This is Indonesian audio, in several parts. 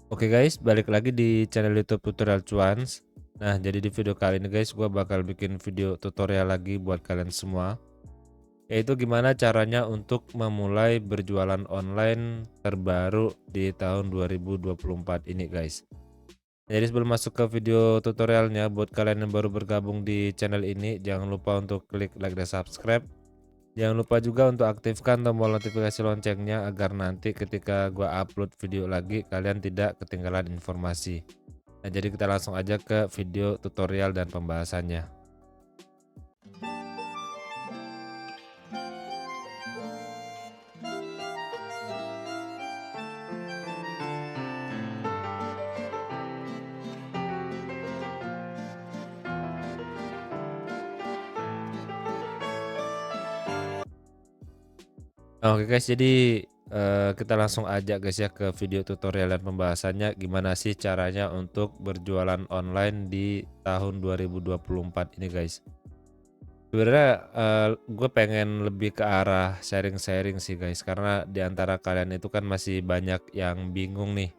Oke guys, balik lagi di channel YouTube Tutorial Cuans. Nah, jadi di video kali ini guys, gua bakal bikin video tutorial lagi buat kalian semua, yaitu gimana caranya untuk memulai berjualan online terbaru di tahun 2024 ini guys. Jadi sebelum masuk ke video tutorialnya, buat kalian yang baru bergabung di channel ini, jangan lupa untuk klik like dan subscribe. Jangan lupa juga untuk aktifkan tombol notifikasi loncengnya agar nanti ketika gua upload video lagi kalian tidak ketinggalan informasi. Nah, jadi kita langsung aja ke video tutorial dan pembahasannya. Oke guys, jadi kita langsung aja guys ya ke video tutorial dan pembahasannya gimana sih caranya untuk berjualan online di tahun 2024 ini guys. Sebenarnya gue pengen lebih ke arah sharing-sharing sih guys, karena di antara kalian itu kan masih banyak yang bingung nih,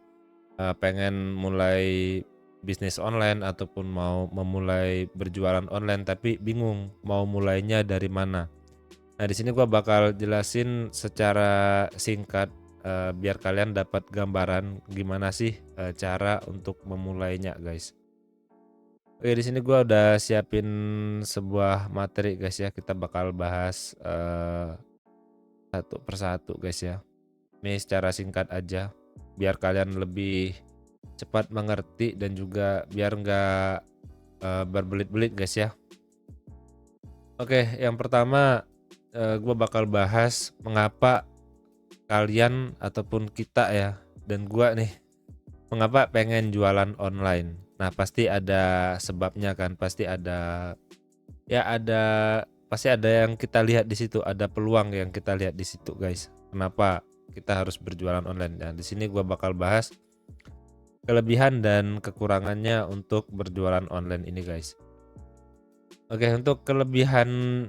pengen mulai bisnis online ataupun mau memulai berjualan online tapi bingung mau mulainya dari mana. Nah, di sini gua bakal jelasin secara singkat, biar kalian dapat gambaran gimana sih, cara untuk memulainya, guys. Oke, di sini gua udah siapin sebuah materi, guys, ya. Kita bakal bahas, satu persatu, guys, ya. Ini secara singkat aja, biar kalian lebih cepat mengerti dan juga biar nggak, berbelit-belit, guys, ya. Oke, yang pertama, gua bakal bahas mengapa kalian ataupun kita ya, dan gua nih, mengapa pengen jualan online. Nah, pasti ada sebabnya kan, pasti ada ya ada pasti ada yang kita lihat di situ, ada peluang yang kita lihat di situ, guys. Kenapa kita harus berjualan online? Dan di sini gua bakal bahas kelebihan dan kekurangannya untuk berjualan online ini, guys. Oke, untuk kelebihan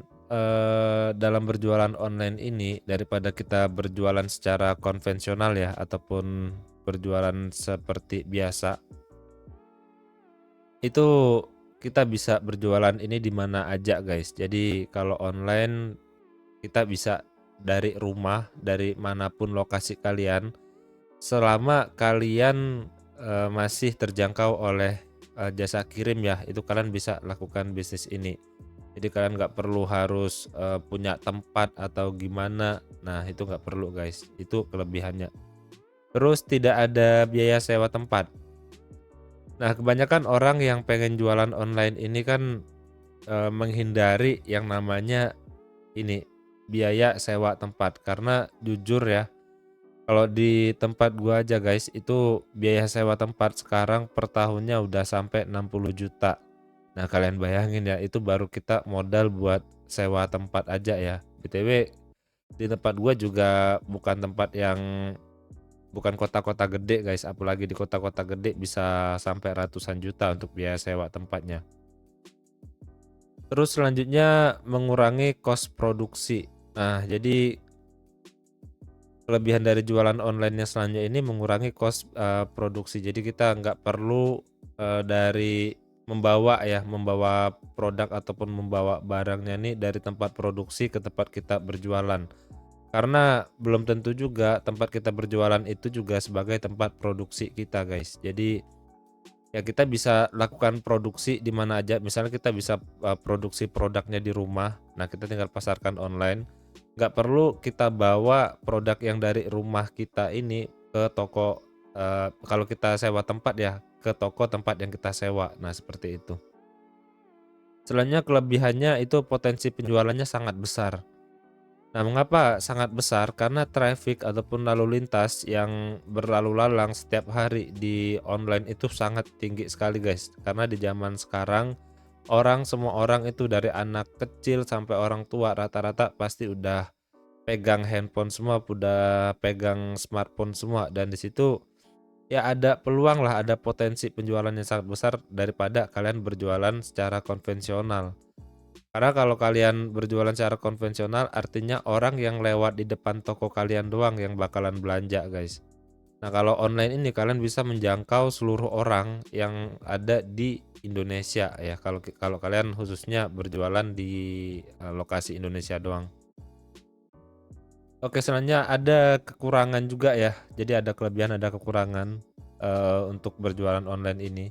dalam berjualan online ini daripada kita berjualan secara konvensional ya ataupun berjualan seperti biasa, itu kita bisa berjualan ini di mana aja guys. Jadi kalau online kita bisa dari rumah, dari manapun lokasi kalian, selama kalian masih terjangkau oleh jasa kirim ya, itu kalian bisa lakukan bisnis ini. Jadi kalian nggak perlu harus punya tempat atau gimana. Nah, itu nggak perlu guys, itu kelebihannya. Terus tidak ada biaya sewa tempat. Nah, kebanyakan orang yang pengen jualan online ini kan menghindari yang namanya ini biaya sewa tempat, karena jujur ya, kalau di tempat gua aja guys, itu biaya sewa tempat sekarang per tahunnya udah sampai 60 juta. Nah, kalian bayangin ya, itu baru kita modal buat sewa tempat aja ya. BTW di tempat gua juga bukan kota-kota gede guys, apalagi di kota-kota gede bisa sampai ratusan juta untuk biaya sewa tempatnya. Terus selanjutnya mengurangi kos produksi. Nah, jadi kelebihan dari jualan online-nya selanjutnya ini mengurangi kos produksi. Jadi kita nggak perlu dari membawa produk ataupun membawa barangnya nih dari tempat produksi ke tempat kita berjualan. Karena belum tentu juga tempat kita berjualan itu juga sebagai tempat produksi kita, guys. Jadi ya kita bisa lakukan produksi di mana aja. Misalnya kita bisa produksi produknya di rumah. Nah, kita tinggal pasarkan online. Nggak perlu kita bawa produk yang dari rumah kita ini ke toko, kalau kita sewa tempat ya, ke toko tempat yang kita sewa. Nah, seperti itu. Selanjutnya kelebihannya itu potensi penjualannya sangat besar. Nah, mengapa sangat besar? Karena traffic ataupun lalu lintas yang berlalu lalang setiap hari di online itu sangat tinggi sekali, guys. Karena di zaman sekarang semua orang itu dari anak kecil sampai orang tua rata-rata pasti udah pegang handphone semua, udah pegang smartphone semua, dan di situ ya ada peluang lah, ada potensi penjualan yang sangat besar daripada kalian berjualan secara konvensional. Karena kalau kalian berjualan secara konvensional artinya orang yang lewat di depan toko kalian doang yang bakalan belanja, guys. Nah, kalau online ini kalian bisa menjangkau seluruh orang yang ada di Indonesia ya, kalau kalian khususnya berjualan di, lokasi Indonesia doang. Oke, selanjutnya ada kekurangan juga ya. Jadi ada kelebihan, ada kekurangan, untuk berjualan online ini.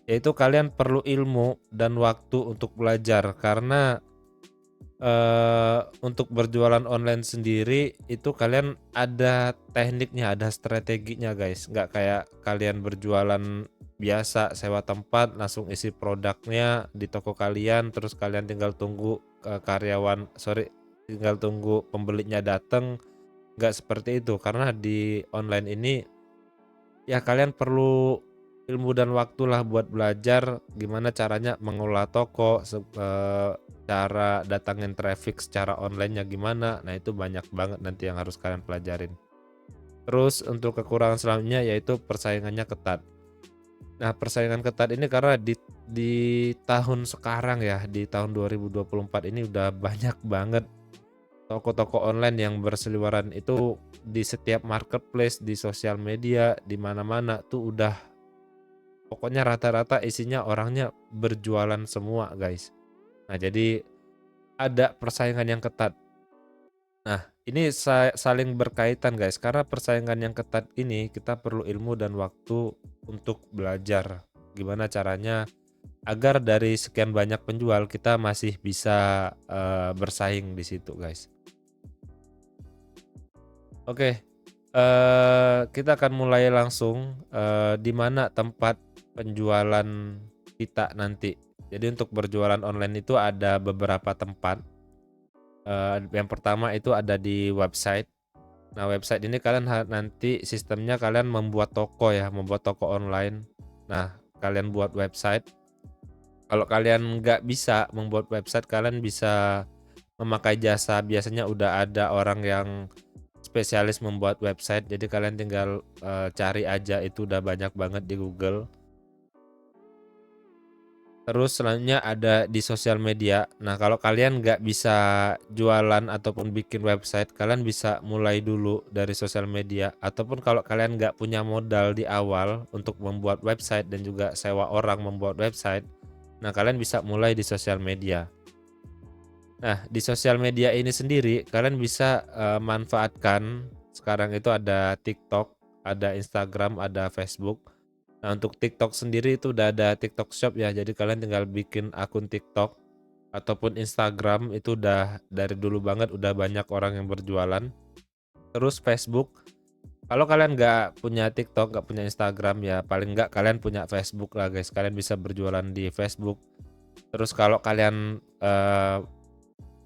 Yaitu kalian perlu ilmu dan waktu untuk belajar karena, untuk berjualan online sendiri itu kalian ada tekniknya, ada strateginya guys, nggak kayak kalian berjualan biasa sewa tempat langsung isi produknya di toko kalian, terus kalian tinggal tunggu, tinggal tunggu pembelinya datang. Nggak seperti itu, karena di online ini ya kalian perlu ilmu dan waktulah buat belajar gimana caranya mengelola toko, cara datangin traffic secara online-nya gimana. Nah, itu banyak banget nanti yang harus kalian pelajarin. Terus untuk kekurangan selanjutnya yaitu persaingannya ketat. Nah, persaingan ketat ini karena di tahun sekarang ya, di tahun 2024 ini udah banyak banget toko-toko online yang berseliweran itu di setiap marketplace, di sosial media, di mana-mana tuh udah pokoknya rata-rata isinya orangnya berjualan semua, guys. Nah, jadi ada persaingan yang ketat. Nah, ini saling berkaitan, guys. Karena persaingan yang ketat ini kita perlu ilmu dan waktu untuk belajar gimana caranya agar dari sekian banyak penjual kita masih bisa bersaing di situ, guys. Oke, kita akan mulai langsung, di mana tempat penjualan kita nanti. Jadi untuk berjualan online itu ada beberapa tempat, yang pertama itu ada di website. Nah, website ini kalian nanti sistemnya kalian membuat toko ya, membuat toko online. Nah, kalian buat website. Kalau kalian nggak bisa membuat website, kalian bisa memakai jasa, biasanya udah ada orang yang spesialis membuat website, jadi kalian tinggal, cari aja itu udah banyak banget di Google. Terus selanjutnya ada di sosial media. Nah, kalau kalian nggak bisa jualan ataupun bikin website, kalian bisa mulai dulu dari sosial media. Ataupun kalau kalian nggak punya modal di awal untuk membuat website dan juga sewa orang membuat website, nah kalian bisa mulai di sosial media. Nah, di sosial media ini sendiri kalian bisa, manfaatkan sekarang itu ada TikTok, ada Instagram, ada Facebook. Nah, untuk TikTok sendiri itu udah ada TikTok Shop ya, jadi kalian tinggal bikin akun TikTok ataupun Instagram itu udah dari dulu banget udah banyak orang yang berjualan. Terus Facebook, kalau kalian nggak punya TikTok, nggak punya Instagram ya paling nggak kalian punya Facebook lah guys, kalian bisa berjualan di Facebook. Terus kalau kalian,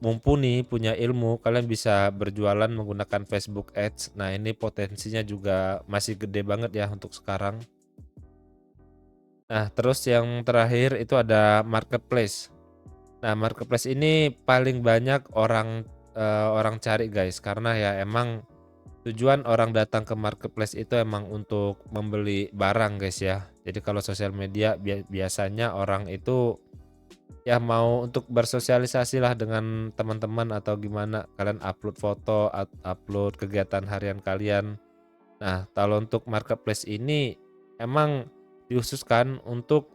mumpuni, punya ilmu, kalian bisa berjualan menggunakan Facebook Ads. Nah, ini potensinya juga masih gede banget ya untuk sekarang. Nah, terus yang terakhir itu ada marketplace. Nah, marketplace ini paling banyak orang cari guys, karena ya emang tujuan orang datang ke marketplace itu emang untuk membeli barang guys ya. Jadi kalau sosial media biasanya orang itu ya mau untuk bersosialisasi lah dengan teman-teman atau gimana, kalian upload foto, upload kegiatan harian kalian. Nah, kalau untuk marketplace ini emang dikhususkan untuk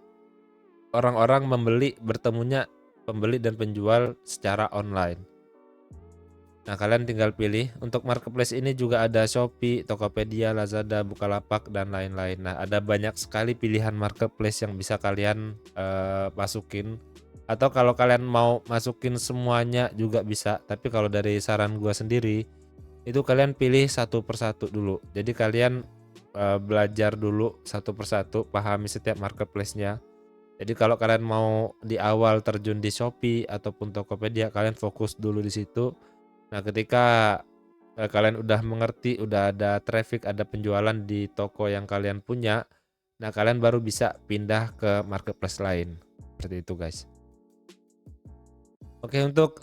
orang-orang bertemunya pembeli dan penjual secara online. Nah, kalian tinggal pilih. Untuk marketplace ini juga ada Shopee, Tokopedia, Lazada, Bukalapak, dan lain-lain. Nah, ada banyak sekali pilihan marketplace yang bisa kalian masukin. Atau kalau kalian mau masukin semuanya juga bisa. Tapi kalau dari saran gua sendiri, itu kalian pilih satu persatu dulu. Jadi kalian belajar dulu satu persatu, pahami setiap marketplace-nya. Jadi kalau kalian mau di awal terjun di Shopee ataupun Tokopedia, kalian fokus dulu di situ. Nah, ketika kalian udah mengerti, udah ada traffic, ada penjualan di toko yang kalian punya, nah kalian baru bisa pindah ke marketplace lain. Seperti itu, guys. Oke, untuk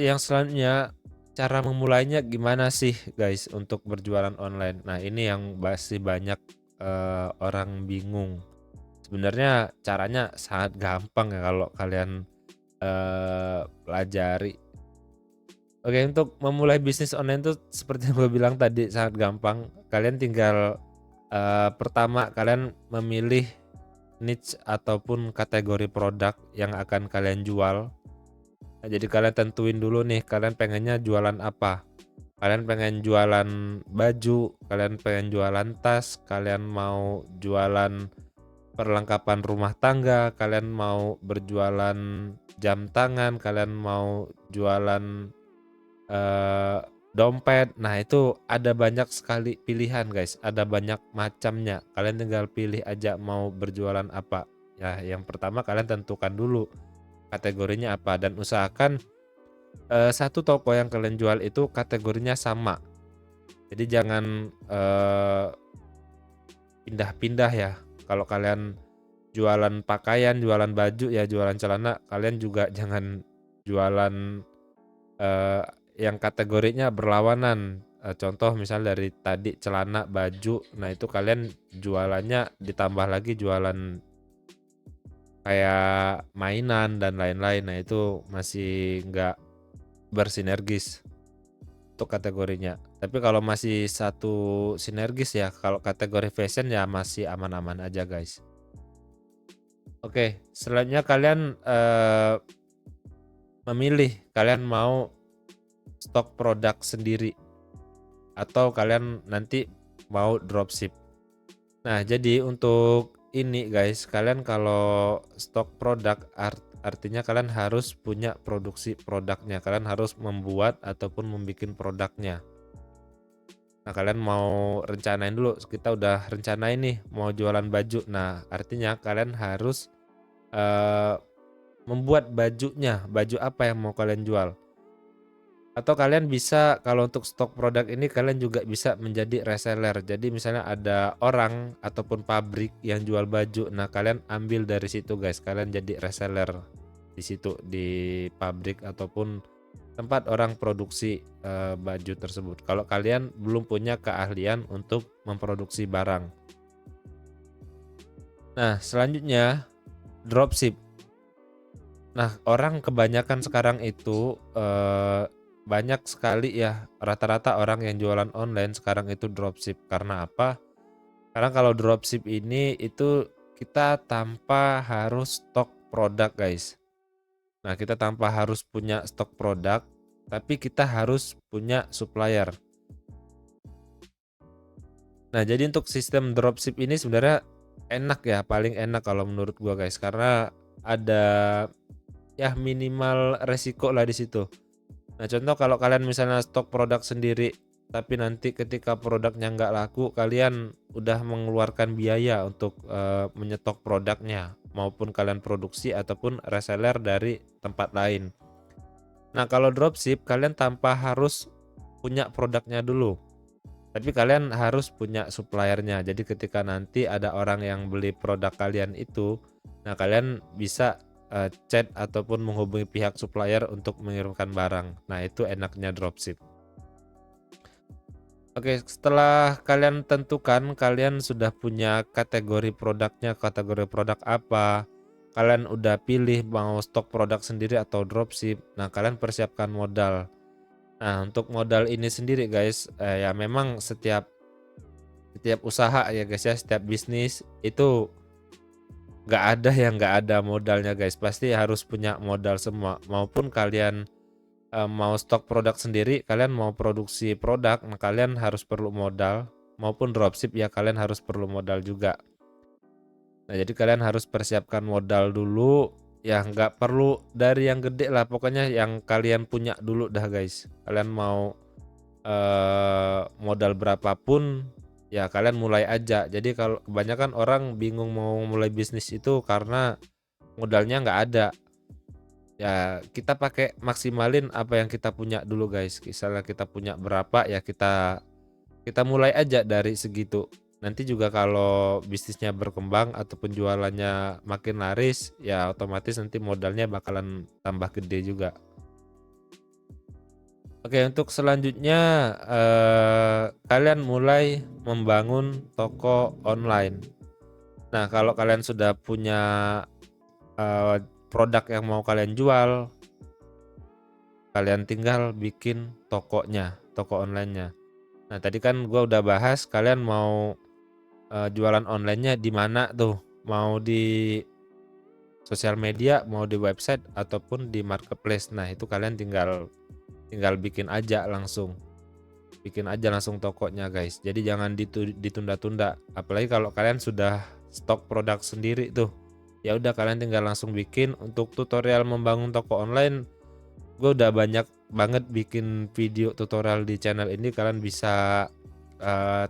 yang selanjutnya cara memulainya gimana sih, guys, untuk berjualan online? Nah, ini yang masih banyak orang bingung. Sebenarnya caranya sangat gampang ya kalau kalian pelajari. Oke, untuk memulai bisnis online tuh seperti yang gue bilang tadi sangat gampang. Kalian tinggal pertama kalian memilih niche ataupun kategori produk yang akan kalian jual. Nah, jadi kalian tentuin dulu nih kalian pengennya jualan apa. Kalian pengen jualan baju, kalian pengen jualan tas, kalian mau jualan perlengkapan rumah tangga, kalian mau berjualan jam tangan, kalian mau jualan eh, dompet. Nah, itu ada banyak sekali pilihan, guys. Ada banyak macamnya. Kalian tinggal pilih aja mau berjualan apa. Ya, yang pertama kalian tentukan dulu kategorinya apa dan usahakan satu toko yang kalian jual itu kategorinya sama. Jadi jangan pindah-pindah ya. Kalau kalian jualan pakaian, jualan baju ya jualan celana, kalian juga jangan jualan eh, yang kategorinya berlawanan. Contoh misal dari tadi celana, baju, nah itu kalian jualannya ditambah lagi jualan kayak mainan dan lain-lain. Nah itu masih nggak bersinergis untuk kategorinya. Tapi kalau masih satu sinergis ya, kalau kategori fashion ya masih aman-aman aja guys. Oke, selanjutnya kalian memilih kalian mau stok produk sendiri atau kalian nanti mau dropship. Nah, jadi untuk ini guys, kalian kalau stok produk artinya kalian harus punya produksi produknya. Kalian harus membuat ataupun membuat produknya. Nah, kalian mau rencanain dulu, kita udah rencanain nih mau jualan baju. Nah, artinya kalian harus eh, membuat bajunya, baju apa yang mau kalian jual. Atau kalian bisa kalau untuk stok produk ini kalian juga bisa menjadi reseller. Jadi misalnya ada orang ataupun pabrik yang jual baju, nah kalian ambil dari situ guys. Kalian jadi reseller di situ di pabrik ataupun tempat orang produksi baju tersebut. Kalau kalian belum punya keahlian untuk memproduksi barang. Nah, selanjutnya dropship. Nah, orang kebanyakan sekarang itu banyak sekali ya rata-rata orang yang jualan online sekarang itu dropship. Karena apa? Karena kalau dropship ini itu kita tanpa harus stok produk guys. Nah, kita tanpa harus punya stok produk, tapi kita harus punya supplier. Nah, jadi untuk sistem dropship ini sebenarnya enak ya, paling enak kalau menurut gua guys, karena ada ya minimal resiko lah di situ. Nah, contoh kalau kalian misalnya stok produk sendiri, tapi nanti ketika produknya nggak laku, kalian udah mengeluarkan biaya untuk menyetok produknya, maupun kalian produksi ataupun reseller dari tempat lain. Nah, kalau dropship, kalian tanpa harus punya produknya dulu, tapi kalian harus punya suppliernya. Jadi ketika nanti ada orang yang beli produk kalian itu, nah kalian bisa chat ataupun menghubungi pihak supplier untuk mengirimkan barang. Nah, itu enaknya dropship. Oke, setelah kalian tentukan kalian sudah punya kategori produknya, kategori produk apa, kalian udah pilih mau stok produk sendiri atau dropship. Nah, kalian persiapkan modal. Nah, untuk modal ini sendiri guys, ya memang setiap usaha ya guys ya, setiap bisnis itu nggak ada yang nggak ada modalnya guys. Pasti harus punya modal semua. Maupun kalian mau stok produk sendiri, kalian mau produksi produk, nah kalian harus perlu modal. Maupun dropship ya kalian harus perlu modal juga. Nah, jadi kalian harus persiapkan modal dulu. Ya nggak perlu dari yang gede lah, pokoknya yang kalian punya dulu dah guys. Kalian mau modal berapapun ya kalian mulai aja. Jadi kalau kebanyakan orang bingung mau mulai bisnis itu karena modalnya nggak ada. Ya kita pakai maksimalin apa yang kita punya dulu guys. Misalnya kita punya berapa ya kita mulai aja dari segitu. Nanti juga kalau bisnisnya berkembang atau penjualannya makin laris ya otomatis nanti modalnya bakalan tambah gede juga. Oke, untuk selanjutnya kalian mulai membangun toko online. Nah, kalau kalian sudah punya produk yang mau kalian jual, kalian tinggal bikin tokonya, toko online-nya. Nah, tadi kan gua udah bahas kalian mau jualan online-nya di mana tuh? Mau di sosial media, mau di website ataupun di marketplace. Nah, itu kalian tinggal tinggal bikin aja langsung. Bikin aja langsung tokonya, guys. Jadi jangan ditunda-tunda. Apalagi kalau kalian sudah stok produk sendiri tuh. Ya udah kalian tinggal langsung bikin. Untuk tutorial membangun toko online, gue udah banyak banget bikin video tutorial di channel ini. Kalian bisa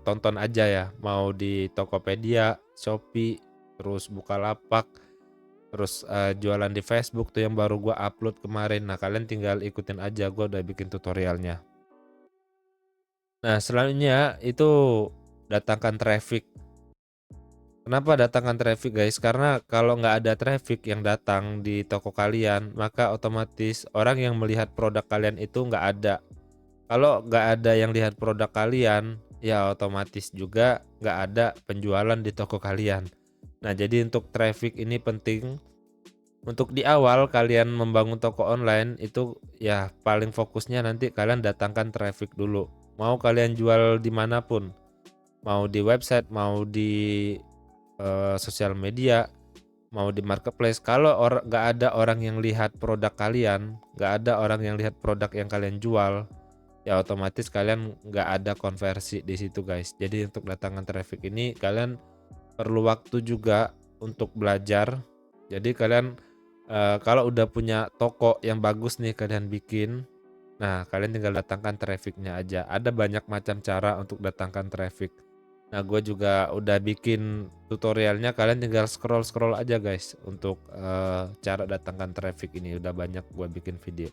tonton aja ya, mau di Tokopedia, Shopee, terus Bukalapak, terus jualan di Facebook tuh yang baru gua upload kemarin. Nah, kalian tinggal ikutin aja, gua udah bikin tutorialnya. Nah, selanjutnya itu datangkan traffic. Kenapa datangkan traffic, guys? Karena kalau nggak ada traffic yang datang di toko kalian, maka otomatis orang yang melihat produk kalian itu nggak ada. Kalau nggak ada yang lihat produk kalian, ya otomatis juga nggak ada penjualan di toko kalian. Nah, jadi untuk traffic ini penting. Untuk di awal kalian membangun toko online itu ya paling fokusnya nanti kalian datangkan traffic dulu. Mau kalian jual dimanapun, mau di website, mau di sosial media, mau di marketplace. Kalau nggak ada orang yang lihat produk kalian, nggak ada orang yang lihat produk yang kalian jual, ya otomatis kalian nggak ada konversi di situ, guys. Jadi untuk datangkan traffic ini kalian perlu waktu juga untuk belajar. Jadi kalian kalau udah punya toko yang bagus nih kalian bikin, nah kalian tinggal datangkan trafficnya aja. Ada banyak macam cara untuk datangkan traffic. Nah, gue juga udah bikin tutorialnya, kalian tinggal scroll-scroll aja, guys, untuk cara datangkan traffic ini. Udah banyak gue bikin video.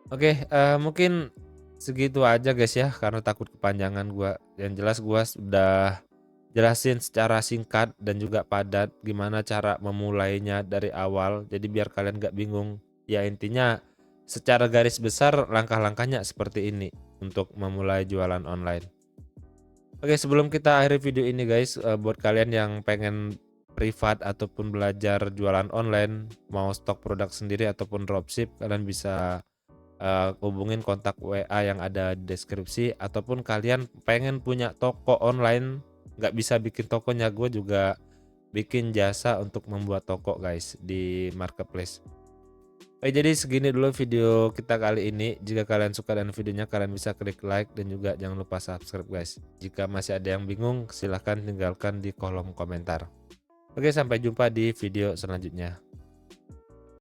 Oke, mungkin segitu aja, guys ya, karena takut kepanjangan gua. Yang jelas gua sudah jelasin secara singkat dan juga padat gimana cara memulainya dari awal. Jadi biar kalian gak bingung. Ya intinya secara garis besar langkah-langkahnya seperti ini untuk memulai jualan online. Oke, sebelum kita akhiri video ini, guys, buat kalian yang pengen privat ataupun belajar jualan online, mau stok produk sendiri ataupun dropship, kalian bisa hubungin kontak WA yang ada di deskripsi. Ataupun kalian pengen punya toko online, nggak bisa bikin tokonya, gue juga bikin jasa untuk membuat toko, guys, di marketplace. Oke, jadi segini dulu video kita kali ini. Jika kalian suka dengan videonya, kalian bisa klik like dan juga jangan lupa subscribe, guys. Jika masih ada yang bingung, silahkan tinggalkan di kolom komentar. Oke, sampai jumpa di video selanjutnya.